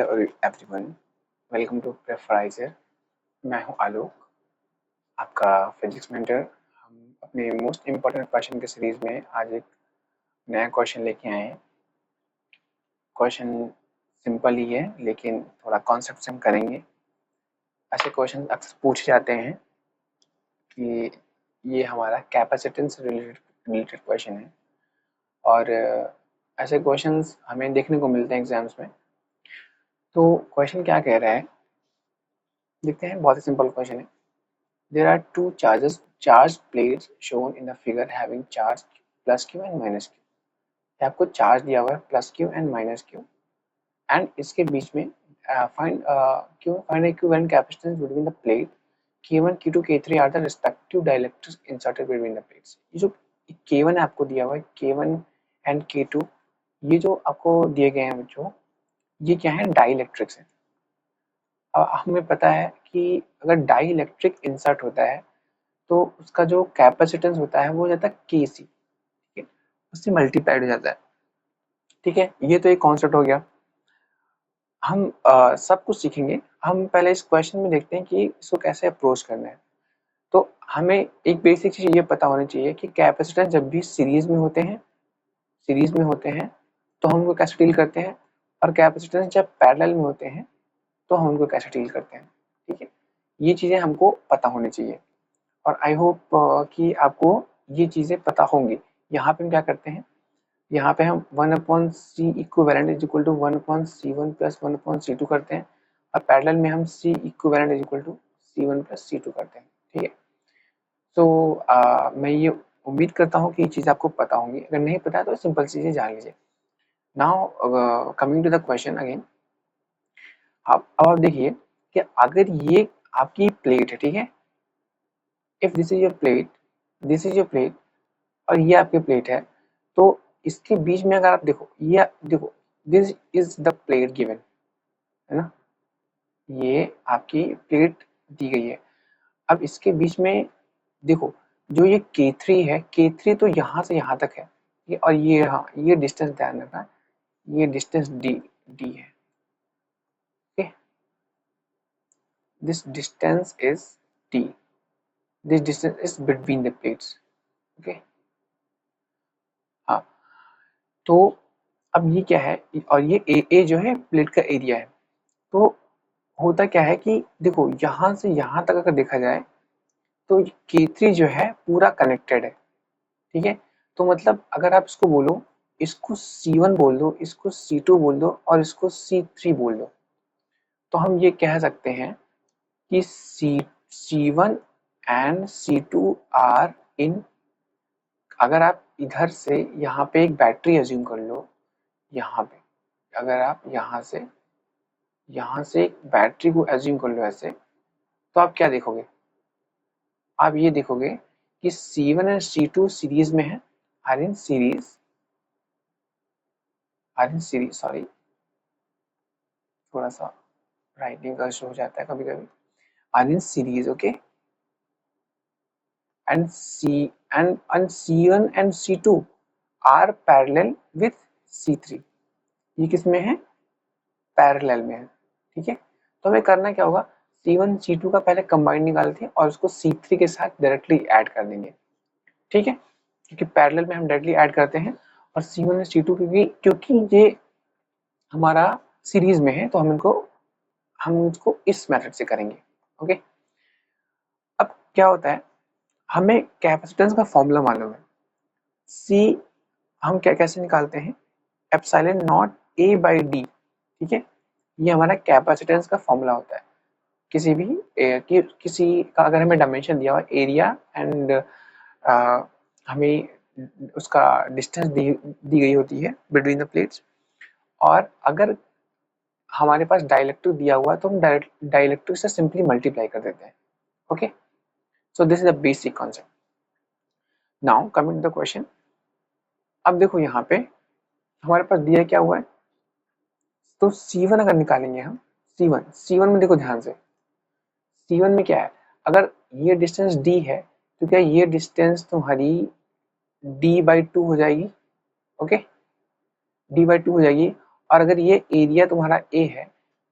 Hello everyone, welcome to Preferizer. मैं हूं आलोक, आपका फिजिक्स मेंटर। हम अपने मोस्ट इम्पोर्टेंट क्वेश्चन के सीरीज में आज एक नया क्वेश्चन लेके आए हैं। क्वेश्चन सिंपल ही है, लेकिन थोड़ा कॉन्सेप्ट से हम करेंगे। ऐसे क्वेश्चन अक्सर पूछे जाते हैं कि ये हमारा कैपेसिटेंस रिलेटेड क्वेश्चन है, और ऐसे क्वेश्चंस हमें देखने को मिलते हैं एग्जाम्स में। तो क्वेश्चन क्या कह रहा है, देखते हैं। बहुत ही सिंपल क्वेश्चन है। There are two charged plates shown in the figure having charge plus q and minus q। आपको चार्ज दिया हुआ है plus q and minus q, and इसके बीच में find equivalent capacitance between the plate k1 k2 k3 are the respective dielectrics inserted between the plates। ये जो k1 आपको दिया हुआ है, k1 एंड k2, ये जो आपको दिए गए हैं बच्चों, ये क्या है? डाइलेक्ट्रिक्स है। अब हमें पता है कि अगर डाइलेक्ट्रिक इंसर्ट होता है तो उसका जो कैपेसिटेंस होता है वो हो जाता है के सी, ठीक है, उससे मल्टीप्लाइड हो जाता है। ठीक है, ये तो एक कॉन्सेप्ट हो गया। हम सब कुछ सीखेंगे। हम पहले इस क्वेश्चन में देखते हैं कि इसको कैसे अप्रोच करना है। तो हमें एक बेसिक चीज ये पता होनी चाहिए कि कैपेसिटेंस जब भी सीरीज में होते हैं तो हम उनको कैसे डील करते हैं, और कैपेसिटेंस जब पैरेलल में होते हैं तो हम उनको कैसे डील करते हैं। ठीक है, ये चीजें हमको पता होनी चाहिए, और आई होप कि आपको ये चीज़ें पता होंगी। यहाँ पे हम क्या करते हैं, यहाँ पे हम 1/c equivalent is equal to 1/c1 plus 1/c2 करते हैं, और पैरेलल में हम c equivalent is equal to c1 plus c2 करते हैं। ठीक है, तो मैं ये उम्मीद करता हूँ कि ये चीज़ आपको पता होंगी। अगर नहीं पता है तो सिंपल चीज़ें जान लीजिए। Now coming to the question again. अब आप देखिए कि अगर ये आपकी प्लेट है, ठीक है, if this is your plate, this is your plate, और ये आपकी प्लेट है, तो इसके बीच में अगर आप देखो, ये देखो, this is the plate given, है ना, ये आपकी प्लेट दी गई है। अब इसके बीच में देखो, जो ये K3 है, K3 तो यहाँ से यहाँ तक है, ये, और ये, हाँ, ये डिस्टेंस ध्यान रखना, ये डिस्टेंस डी है। Okay, this distance is D, this distance is between the plates. Okay, हाँ, तो अब ये क्या है, और ये ए जो है प्लेट का एरिया है। तो होता क्या है कि देखो, यहाँ से यहाँ तक अगर देखा जाए तो K3 जो है पूरा कनेक्टेड है। ठीक है, तो मतलब अगर आप इसको बोलो, इसको C1 बोल दो, इसको C2 बोल दो, और इसको C3 बोल दो, तो हम ये कह सकते हैं कि C1 and C2 are in. अगर आप इधर से यहाँ पे एक बैटरी अज्यूम कर लो, यहाँ पे अगर आप यहाँ से एक बैटरी को अज्यूम कर लो ऐसे, तो आप क्या देखोगे? आप ये देखोगे कि C1 एंड C2 सीरीज में है, आर इन सीरीज, सॉरी, थोड़ा सा राइटिंग का इशू हो जाता है कभी कभी। Are in series, okay, and C1 and C2 are parallel with C3। ये किस में है? पैरेलल में है। ठीक है, तो हमें करना क्या होगा, C1 C2 का पहले कंबाइन निकालते हैं और उसको C3 के साथ डायरेक्टली ऐड कर देंगे। ठीक है, क्योंकि पैरेलल में हम डायरेक्टली ऐड करते हैं, और C1 और C2 क्योंकि ये हमारा सीरीज में है, तो हम इसको इस मेथड से करेंगे। ओके, अब क्या होता है, हमें कैपेसिटेंस का फॉर्मूला मालूम है। C हम क्या कैसे निकालते हैं, epsilon naught A by D. ठीक है, ये हमारा कैपेसिटेंस का फॉर्मूला होता है। किसी भी किसी का अगर हमें डायमेंशन दिया हुआ एरिया एंड हमें उसका डिस्टेंस दी गई होती है बिटवीन द प्लेट्स, और अगर हमारे पास डाइलेक्ट्रिक दिया हुआ है तो हम डाइलेक्ट्रिक से सिंपली मल्टीप्लाई कर देते हैं। Okay, so this is the basic concept. Now coming to the question. अब देखो यहाँ पे हमारे पास दिया क्या हुआ है, तो C1 अगर निकालेंगे हम, C1 में देखो ध्यान से, C1 में क्या है, अगर ये डिस्टेंस D है तो क्या ये डिस्टेंस तुम्हारी D/2 हो जाएगी। ओके, D/2 हो जाएगी, और अगर ये एरिया तुम्हारा A है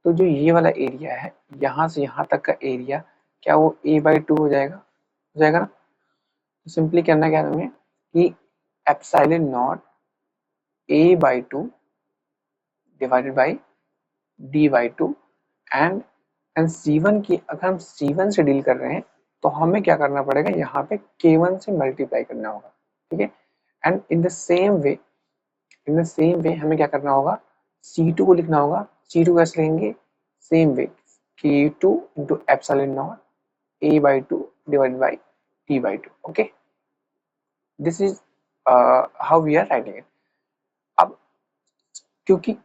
तो जो ये वाला एरिया है यहाँ से यहाँ तक का एरिया क्या वो a/2 हो जाएगा ना। तो सिंपली करना क्या है हमें कि epsilon not a/2 divided by d/2 and C1 की अगर हम C1 से डील कर रहे हैं तो हमें क्या करना पड़ेगा, यहाँ पे K1 से मल्टीप्लाई करना होगा, ठीक है। And in the same way हमें क्या करना होगा, C2 को लिखना होगा। C2 कैसे लिखेंगे, same way K2 into epsilon not a/2 divided by d/2। Okay, this is how we are writing it. अब क्योंकि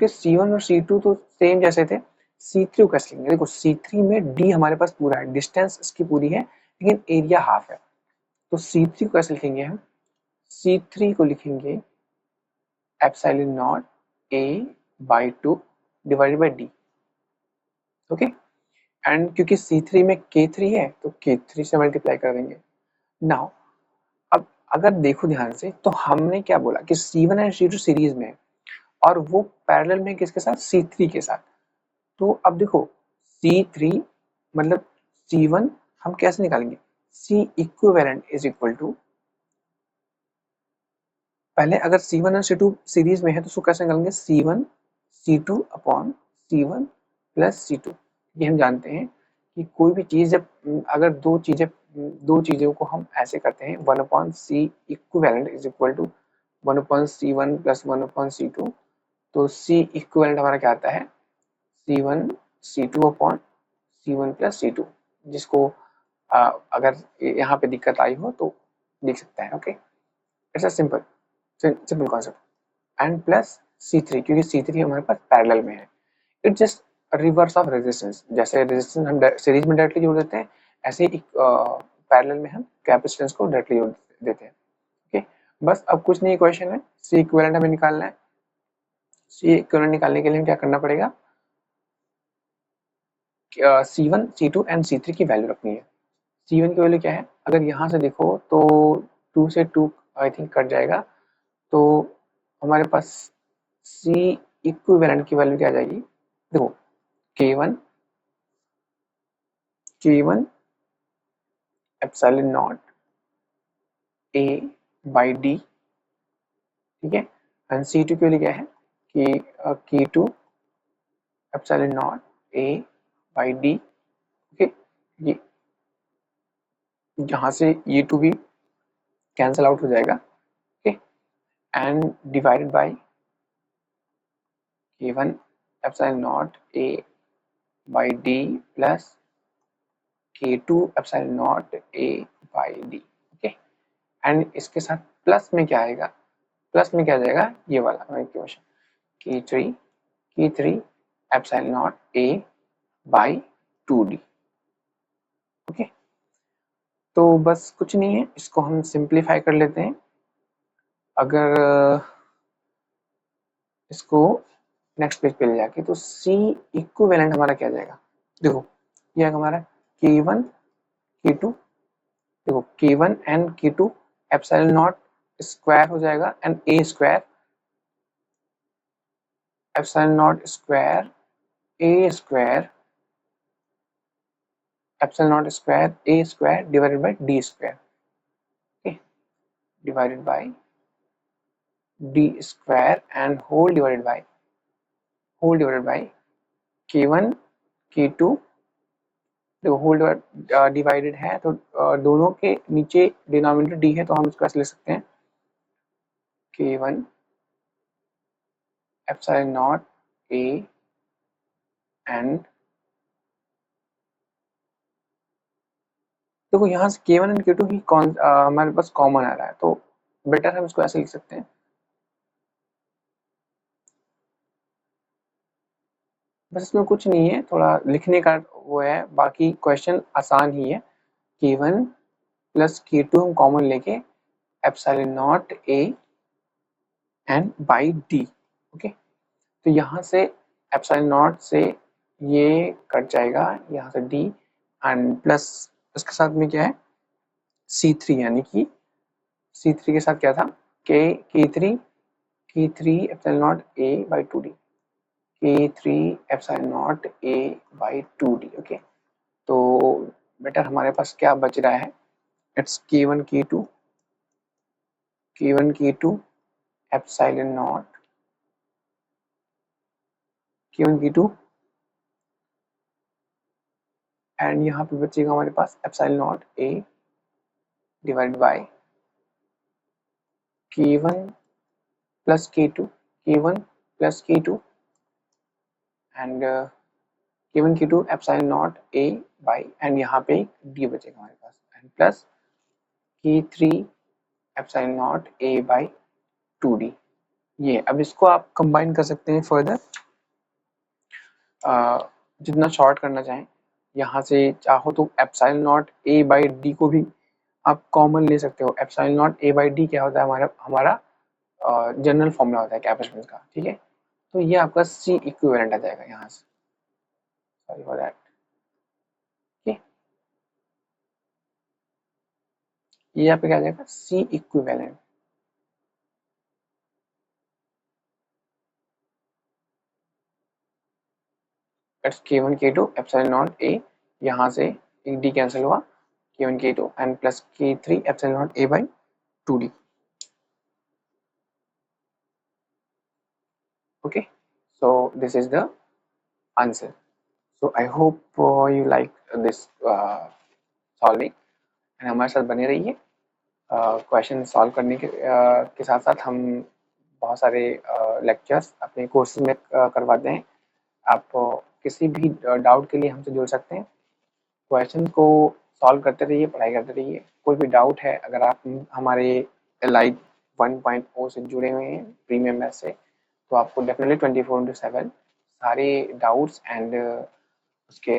C1 और C2 तो सेम जैसे थे, C3 को कैसे लिखेंगे, देखो C3 में D हमारे पास पूरा है, डिस्टेंस इसकी पूरी है लेकिन एरिया हाफ है। तो C3 को कैसे लिखेंगे हम, C3 को लिखेंगे epsilon not a/2 divided by d। Okay, and क्योंकि C3 में K3 है तो K3 से मल्टीप्लाई कर देंगे। नाउ अब अगर देखो ध्यान से तो हमने क्या बोला कि C1 एंड C2 सीरीज में और वो पैरेलल में किसके साथ, C3 के साथ। तो अब देखो C3 मतलब C1 हम कैसे निकालेंगे, C equivalent is equal to, पहले अगर C1 और C2 सीरीज में है तो उसको कैसे निकालेंगे, C1 C2 upon C1 plus C2। ये हम जानते हैं कि कोई भी चीज जब अगर दो चीजों को हम ऐसे करते हैं 1/C equivalent is equal to 1/C1 plus 1/C2, तो C इक्विवेलेंट हमारा क्या आता है, C1 C2 upon C1 plus C2, जिसको अगर यहाँ पे दिक्कत आई हो तो लिख सकते हैं। Okay, it's a simple concept. And plus C3 क्योंकि C3 हमारे पास पैरेलल में है। It's just reverse of resistance, जैसे रेजिस्टेंस हम सीरीज में डायरेक्टली जोड़ देते हैं, ऐसे ही पैरेलल में हम कैपेसिटेंस को डायरेक्टली जोड़ देते हैं। ओके, बस अब कुछ नहीं, क्वेश्चन है C इक्विवेलेंट हमें निकालना है। C इक्विवेलेंट निकालने के लिए क्या करना पड़ेगा, C1 C2 एंड C3 की वैल्यू रखनी है। C1 की वैल्यू क्या है, अगर यहाँ से देखो तो 2 से 2 आई थिंक कट जाएगा, तो हमारे पास C इक्विवेलेंट की वैल्यू क्या आ जाएगी, देखो K1 एप्सिलॉन नॉट a/d, ठीक है। एंड C2 की वैल्यू क्या है कि K2 epsilon not a/d। Okay, ये यहाँ से ये 2 भी कैंसल आउट हो जाएगा। Okay, and divided by K1 epsilon not a/d plus K2 epsilon not a/d। Okay, and इसके साथ प्लस में क्या आएगा, प्लस में क्या आ जाएगा, ये वाला equation K3 epsilon not a/2d। Okay, तो बस कुछ नहीं है, इसको हम सिंप्लीफाई कर लेते हैं। अगर इसको नेक्स्ट पेज पे ले जाके तो C इक्विवेलेंट हमारा क्या जाएगा, देखो ये हमारा K1 K2, देखो K1 and K2 epsilon not square हो जाएगा and a square epsilon not square a square epsilon not square a square divided by d square, okay, divided by d square and whole divided by K1 K2, देखो whole divided है तो दोनों के नीचे denominator d है तो हम इसको ऐसे लिख सकते हैं K1 epsilon naught a and, देखो यहाँ से K1 एंड K2 ही हमारे पास कॉमन आ रहा है तो बेटर हम इसको ऐसे लिख सकते हैं। बस इसमें कुछ नहीं है, थोड़ा लिखने का वो है, बाकी क्वेश्चन आसान ही है। K1 प्लस K2 हम कॉमन लेके epsilon naught a and by d। Okay, तो यहाँ से एप्सिलॉन नॉट से ये कट जाएगा, यहाँ से d एंड प्लस उसके साथ में क्या है C3, यानी कि C3 के साथ क्या था K3 epsilon not a/2d। K3 epsilon naught A by 2D। Okay, तो बेटा हमारे पास क्या बच रहा है? It's K1 K2 epsilon not K1 K2 and यहाँ पे बचेगा हमारे पास epsilon naught A divide by K1 plus K1 plus K2 and K1 K2 epsilon naught A by and यहाँ पे D बचेगा हमारे पास and plus K3 epsilon naught A by 2D। ये अब इसको आप कंबाइन कर सकते हैं फर्दर, जितना शॉर्ट करना चाहें। यहाँ से चाहो तो epsilon naught A by D को भी आप कॉमन ले सकते हो। Epsilon naught A by D क्या होता है? हमारा जनरल फॉर्मूला होता है कैपेसिटेंस का, ठीक है। तो ये आपका C इक्विवेलेंट आ जाएगा यहाँ से, सॉरी फॉर दैट। ठीक, ये यहाँ पे क्या आ जाएगा? C equivalent. It's K1 K2 epsilon naught A, यहाँ से एक D कैंसिल हुआ, K1 K2 and plus K3 epsilon naught A by 2D। Okay, so this is the answer. So I hope you like this solving and हमारे साथ बने रहिए। Question solve करने के साथ साथ हम बहुत सारे लेक्चर्स अपने कोर्सेज में करवाते हैं। आप किसी भी डाउट के लिए हमसे जुड़ सकते हैं। क्वेश्चन को सॉल्व करते रहिए, पढ़ाई करते रहिए। कोई भी डाउट है, अगर आप हमारे लाइव 1.0 से जुड़े हुए हैं प्रीमियम बैच से, तो आपको डेफिनेटली 24/7 सारे डाउट्स एंड उसके